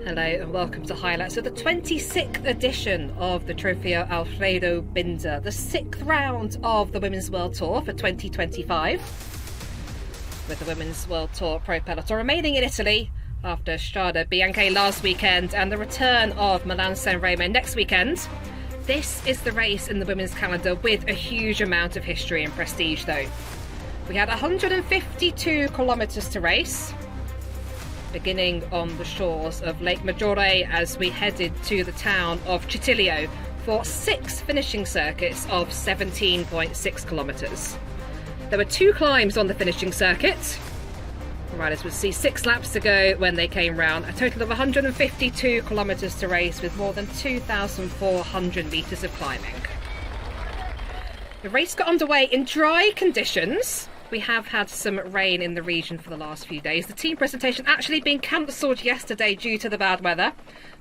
Hello and welcome to highlights of the 26th edition of the Trofeo Alfredo Binda, the 6th round of the Women's World Tour for 2025. With the Women's World Tour Pro Peloton remaining in Italy after Strade Bianche last weekend and the return of Milan-San Remo next weekend. This is the race in the women's calendar with a huge amount of history and prestige though. We had 152 kilometres to race, beginning on the shores of Lake Maggiore as we headed to the town of Citilio for 6 finishing circuits of 17.6 kilometres. There were 2 climbs on the finishing circuit. The riders would see 6 laps to go when they came round. A total of 152 kilometres to race with more than 2,400 metres of climbing. The race got underway in dry conditions. We have had some rain in the region for the last few days. The team presentation actually being cancelled yesterday due to the bad weather,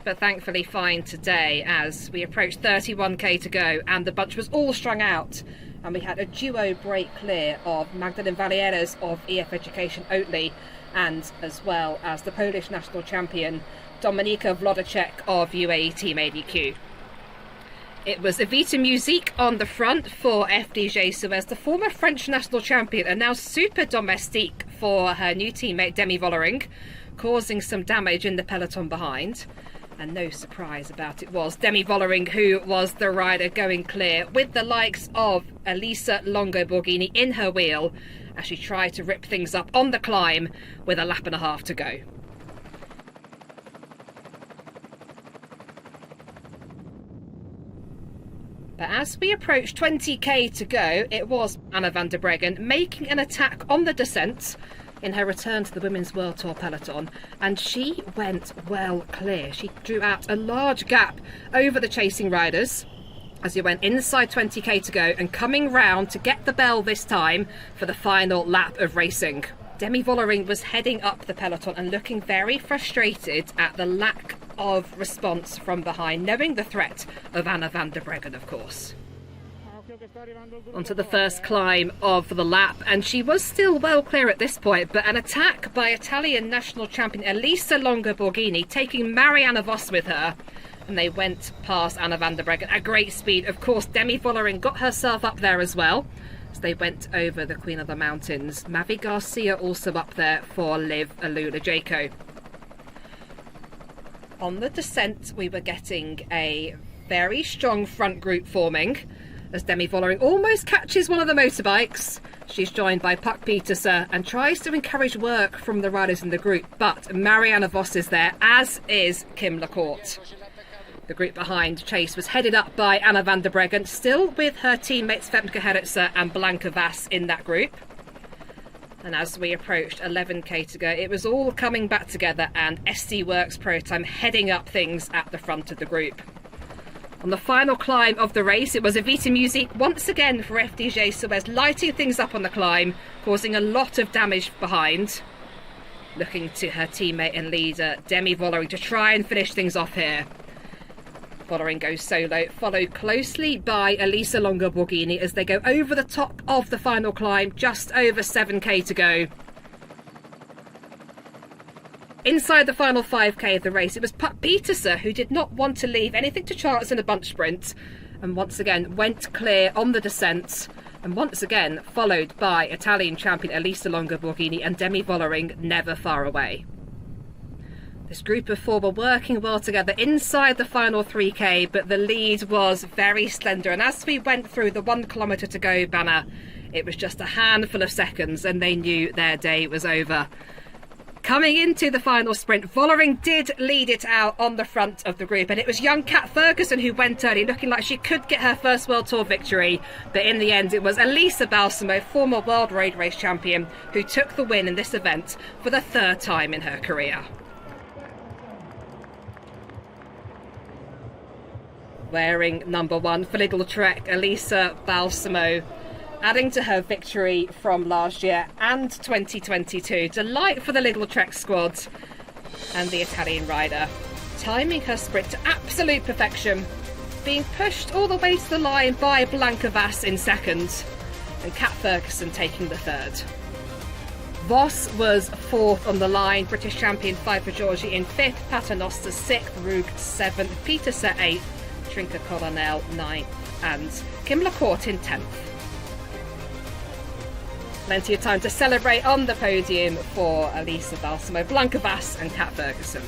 but thankfully fine today as we approached 31k to go and the bunch was all strung out. And we had a duo break clear of Magdalene Valieras of EF Education Oatly and as well as the Polish national champion Dominika Wlodacek of UAE Team ADQ. It was Evita Musique on the front for FDJ Suez, the former French national champion and now super domestique for her new teammate Demi Vollering, causing some damage in the peloton behind. And no surprise about it was Demi Vollering who was the rider going clear with the likes of Elisa Longo Borghini in her wheel as she tried to rip things up on the climb with a lap and a half to go. But as we approached 20k to go, it was Anna van der Breggen making an attack on the descent in her return to the Women's World Tour peloton, and she went well clear. She drew out a large gap over the chasing riders as you went inside 20k to go and coming round to get the bell this time for the final lap of racing. Demi Vollering was heading up the peloton and looking very frustrated at the lack of response from behind, knowing the threat of Anna van der Breggen, of course. Onto the first climb of the lap, and she was still well clear at this point, but an attack by Italian national champion Elisa Longo Borghini, taking Marianne Vos with her, and they went past Anna van der Breggen at great speed. Of course, Demi Vollering got herself up there as well, as they went over the Queen of the Mountains. Mavi Garcia also up there for Liv Alula-Jaco. On the descent, we were getting a very strong front group forming as Demi Vollering almost catches one of the motorbikes. She's joined by Puck Pieterse and tries to encourage work from the riders in the group, but Marianne Vos is there, as is Kim Lacourt. The group behind Chase was headed up by Anna van der Breggen, still with her teammates Femke Gerritsen and Blanca Vas in that group. And as we approached 11k to go, it was all coming back together and SD Works Pro Time heading up things at the front of the group. On the final climb of the race, it was Evita Musique once again for FDJ Suez, lighting things up on the climb, causing a lot of damage behind. Looking to her teammate and leader, Demi Vollering, to try and finish things off here. Vollering goes solo, followed closely by Elisa Longo Borghini as they go over the top of the final climb, just over 7k to go. Inside the final 5k of the race, it was Puck Pieterse who did not want to leave anything to chance in a bunch sprint, and once again went clear on the descent, and once again followed by Italian champion Elisa Longo Borghini and Demi Vollering never far away. This group of 4 were working well together inside the final 3k, but the lead was very slender, and as we went through the 1 kilometre to go banner, it was just a handful of seconds and they knew their day was over. Coming into the final sprint, Vollering did lead it out on the front of the group, and it was young Kat Ferguson who went early, looking like she could get her first World Tour victory, but in the end it was Elisa Balsamo, former World Road Race champion, who took the win in this event for the 3rd time in her career. Wearing number 1 for Lidl Trek, Elisa Balsamo, adding to her victory from last year and 2022. Delight for the Lidl Trek squad and the Italian rider, timing her sprint to absolute perfection, being pushed all the way to the line by Blanca Vas in second, and Kat Ferguson taking the 3rd. Vos was 4th on the line, British champion Pfeiffer Georgi in 5th, Paternoster 6th, Rug 7th, Peterser 8th, Trinka Colonel 9th, and Kim Lacourt in 10th. Plenty of time to celebrate on the podium for Elisa Balsamo, Blanca Vass and Kat Ferguson.